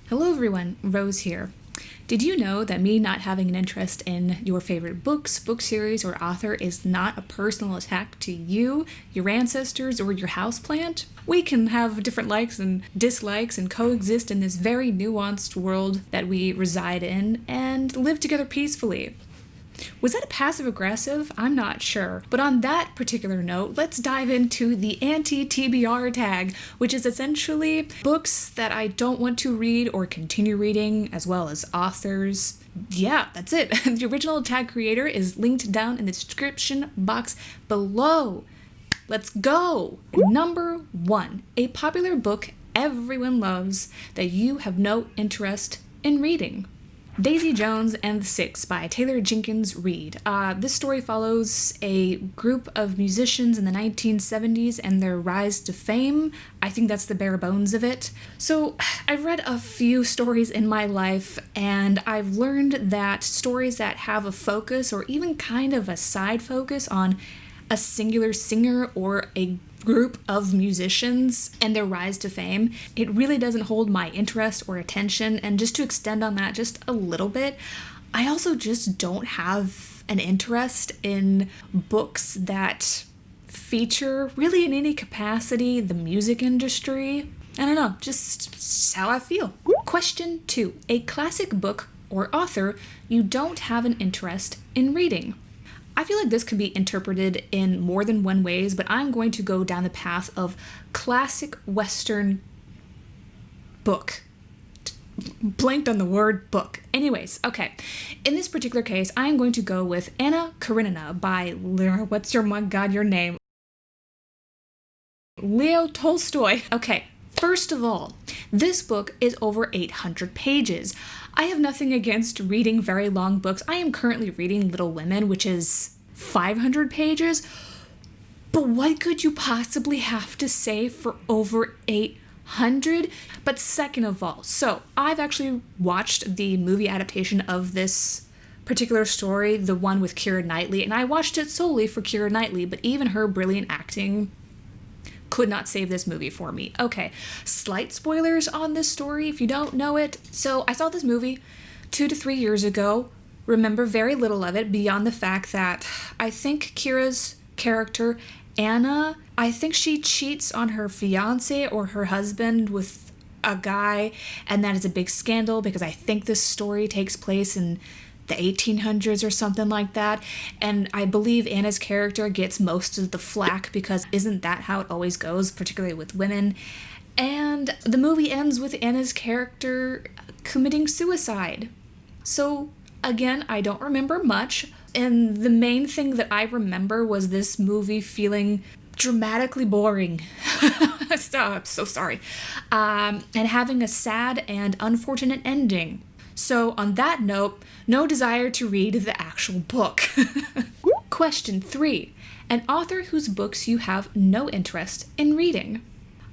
Hello everyone, Rose here. Did you know that me not having an interest in your favorite books, book series, or author is not a personal attack to you, your ancestors, or your houseplant? We can have different likes and dislikes and coexist in this very nuanced world that we reside in and live together peacefully. Was that a passive-aggressive? I'm not sure. But on that particular note, let's dive into the Anti-TBR Tag, which is essentially books that I don't want to read or continue reading, as well as authors. Yeah, that's it. The original tag creator is linked down in the description box below. Let's go! Number 1. A popular book everyone loves that you have no interest in reading. Daisy Jones and the Six by Taylor Jenkins Reid. This story follows a group of musicians in the 1970s and their rise to fame. I think that's the bare bones of it. So I've read a few stories in my life, and I've learned that stories that have a focus or even kind of a side focus on a singular singer or a group of musicians and their rise to fame, it really doesn't hold my interest or attention. And just to extend on that just a little bit, I also just don't have an interest in books that feature really in any capacity the music industry. I don't know, just how I feel. Question 2. A classic book or author you don't have an interest in reading. I feel like this could be interpreted in more than one ways, but I'm going to go down the path of classic Western book. Blanked on the word book. Anyways, okay. In this particular case, I'm going to go with Anna Karenina by your name? Leo Tolstoy. Okay. First of all, this book is over 800 pages. I have nothing against reading very long books. I am currently reading Little Women, which is 500 pages. But what could you possibly have to say for over 800? But second of all, so I've actually watched the movie adaptation of this particular story, the one with Keira Knightley, and I watched it solely for Keira Knightley, but even her brilliant acting could not save this movie for me. Okay, slight spoilers on this story if you don't know it. So I saw this movie 2 to 3 years ago, remember very little of it beyond the fact that I think Keira's character, Anna, I think she cheats on her fiance or her husband with a guy, and that is a big scandal because I think this story takes place in the 1800s or something like that, and I believe Anna's character gets most of the flack because isn't that how it always goes, particularly with women? And the movie ends with Anna's character committing suicide. So again, I don't remember much, and the main thing that I remember was this movie feeling dramatically boring. I'm so sorry. And having a sad and unfortunate ending. So on that note, no desire to read the actual book. Question 3. An author whose books you have no interest in reading.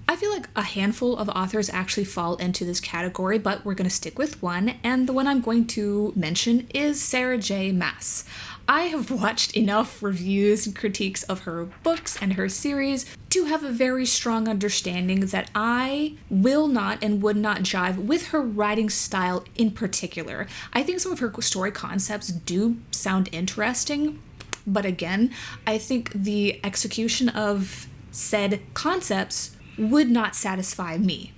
I feel like a handful of authors actually fall into this category, but we're going to stick with one, and the one I'm going to mention is Sarah J. Maas. I have watched enough reviews and critiques of her books and her series to have a very strong understanding that I will not and would not jive with her writing style in particular. I think some of her story concepts do sound interesting, but again, I think the execution of said concepts would not satisfy me.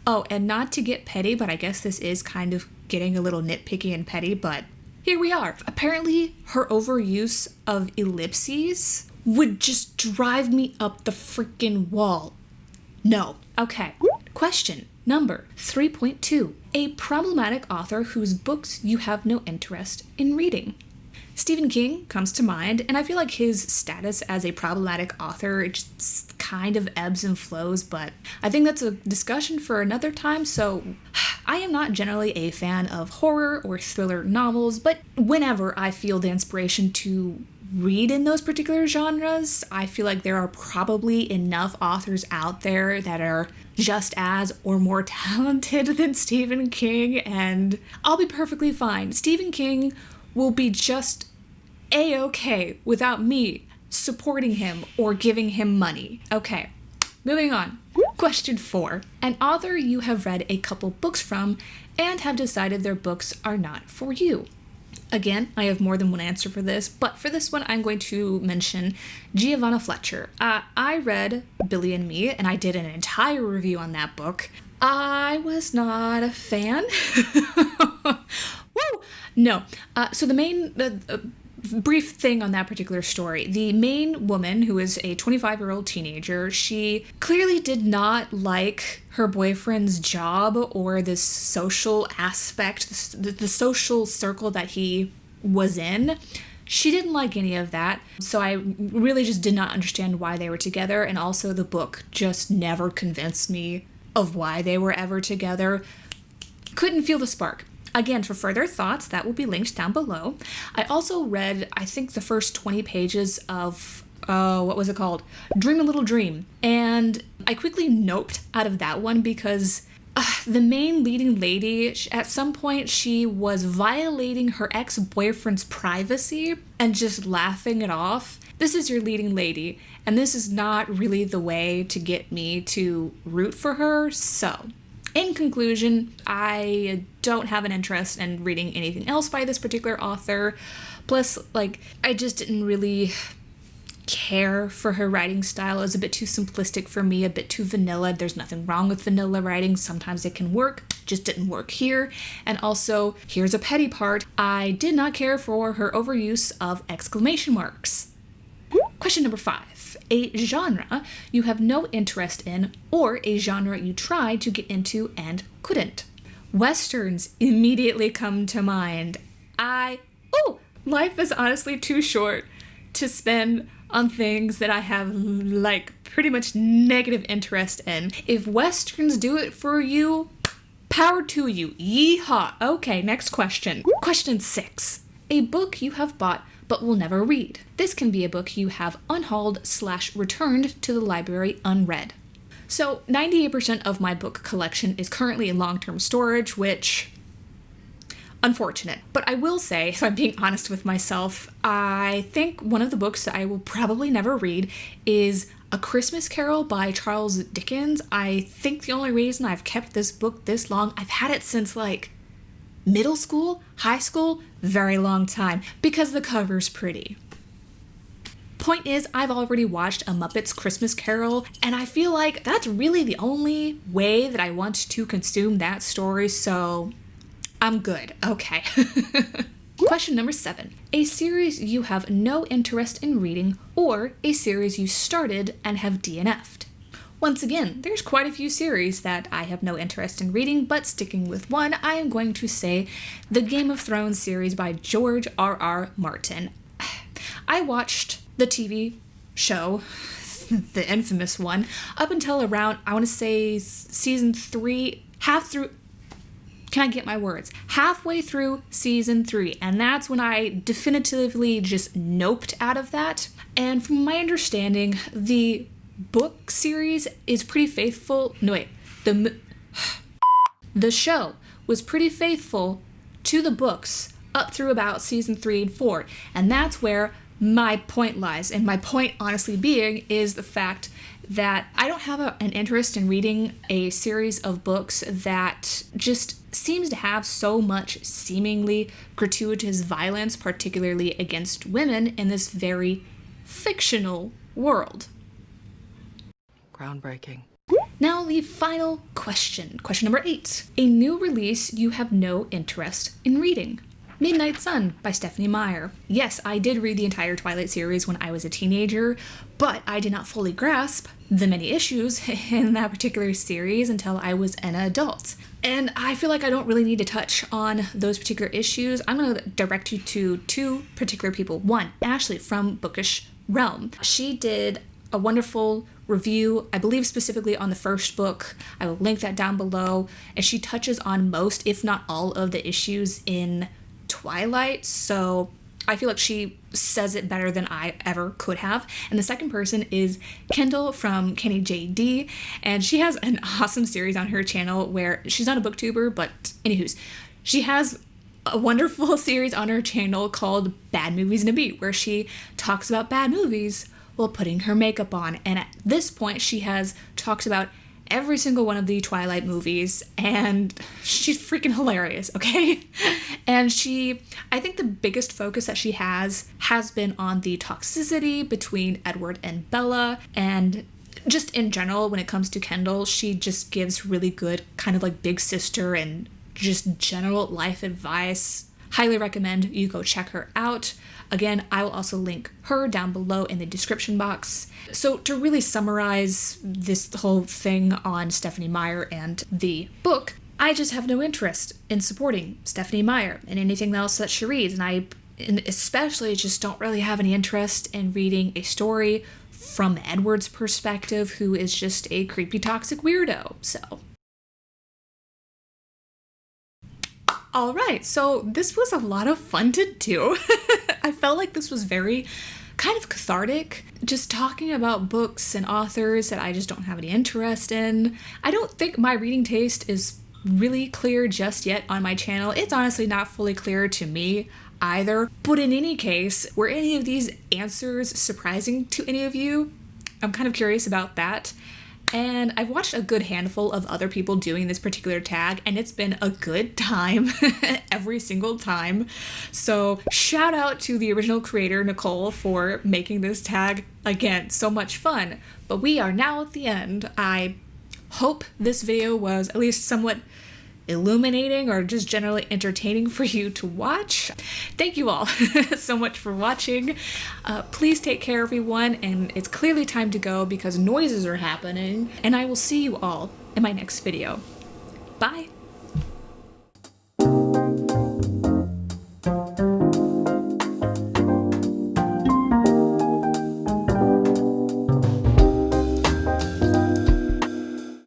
Oh, and not to get petty, but I guess this is kind of getting a little nitpicky and petty, but here we are. Apparently, her overuse of ellipses would just drive me up the freaking wall. No. Okay. Question number 3.2. A problematic author whose books you have no interest in reading. Stephen King comes to mind, and I feel like his status as a problematic author, it just kind of ebbs and flows, but I think that's a discussion for another time. So I am not generally a fan of horror or thriller novels, but whenever I feel the inspiration to read in those particular genres, I feel like there are probably enough authors out there that are just as or more talented than Stephen King, and I'll be perfectly fine. Stephen King will be just a-okay without me supporting him or giving him money. Okay, moving on. Question 4. An author you have read a couple books from and have decided their books are not for you. Again, I have more than one answer for this, but for this one, I'm going to mention Giovanna Fletcher. I read Billy and Me, and I did an entire review on that book. I was not a fan. Woo! No. So the main... brief thing on that particular story. The main woman, who is a 25-year-old teenager, she clearly did not like her boyfriend's job or this social aspect, the social circle that he was in. She didn't like any of that, so I really just did not understand why they were together, and also the book just never convinced me of why they were ever together. Couldn't feel the spark. Again, for further thoughts, that will be linked down below. I also read, I think, the first 20 pages of, what was it called? Dream a Little Dream. And I quickly noped out of that one because the main leading lady, at some point, she was violating her ex-boyfriend's privacy and just laughing it off. This is your leading lady, and this is not really the way to get me to root for her, so... In conclusion, I don't have an interest in reading anything else by this particular author. Plus, I just didn't really care for her writing style. It was a bit too simplistic for me, a bit too vanilla. There's nothing wrong with vanilla writing. Sometimes it can work. Just didn't work here. And also, here's a petty part. I did not care for her overuse of exclamation marks. Question number 5. A genre you have no interest in, or a genre you tried to get into and couldn't. Westerns immediately come to mind. Life is honestly too short to spend on things that I have, pretty much negative interest in. If Westerns do it for you, power to you. Yeehaw. Okay, next question. Question 6. A book you have bought but will never read. This can be a book you have unhauled/returned to the library unread. So 98% of my book collection is currently in long-term storage, which, unfortunate. But I will say, if I'm being honest with myself, I think one of the books that I will probably never read is A Christmas Carol by Charles Dickens. I think the only reason I've kept this book this long, I've had it since middle school, high school, very long time, because the cover's pretty. Point is, I've already watched A Muppet's Christmas Carol, and I feel like that's really the only way that I want to consume that story, so I'm good. Okay. Question number 7. A series you have no interest in reading, or a series you started and have DNF'd. Once again, there's quite a few series that I have no interest in reading, but sticking with one, I am going to say the Game of Thrones series by George R.R. Martin. I watched the TV show, the infamous one, up until around, I want to say season 3, halfway through season 3, and that's when I definitively just noped out of that. And from my understanding, the book series is pretty faithful. The show was pretty faithful to the books up through about season 3 and 4, and that's where my point lies. And my point, honestly, being is the fact that I don't have an interest in reading a series of books that just seems to have so much seemingly gratuitous violence, particularly against women, in this very fictional world. Groundbreaking. Now the final question. Question number 8. A new release you have no interest in reading. Midnight Sun by Stephanie Meyer. Yes, I did read the entire Twilight series when I was a teenager, but I did not fully grasp the many issues in that particular series until I was an adult. And I feel like I don't really need to touch on those particular issues. I'm going to direct you to 2 particular people. 1, Ashley from Bookish Realm. She did a wonderful review, I believe specifically on the first book. I will link that down below. And she touches on most, if not all, of the issues in Twilight. So I feel like she says it better than I ever could have. And the second person is Kendall from Kenny JD. And she has an awesome series on her channel where she's not a booktuber, but anywho's, she has a wonderful series on her channel called Bad Movies in a Beat, where she talks about bad movies while putting her makeup on. And at this point, she has talked about every single one of the Twilight movies, and she's freaking hilarious, okay? And I think the biggest focus that she has been on the toxicity between Edward and Bella, and just in general, when it comes to Kendall, she just gives really good kind of like big sister and just general life advice. Highly recommend you go check her out. Again, I will also link her down below in the description box. So to really summarize this whole thing on Stephenie Meyer and the book, I just have no interest in supporting Stephenie Meyer and anything else that she reads. And especially just don't really have any interest in reading a story from Edward's perspective, who is just a creepy, toxic weirdo. So. All right, so this was a lot of fun to do. I felt like this was very kind of cathartic, just talking about books and authors that I just don't have any interest in. I don't think my reading taste is really clear just yet on my channel. It's honestly not fully clear to me either. But in any case, were any of these answers surprising to any of you? I'm kind of curious about that. And I've watched a good handful of other people doing this particular tag, and it's been a good time every single time. So shout out to the original creator, Nicole, for making this tag, again, so much fun. But we are now at the end. I hope this video was at least somewhat illuminating or just generally entertaining for you to watch. Thank you all so much for watching. Please take care, everyone, and it's clearly time to go because noises are happening, and I will see you all in my next video. Bye!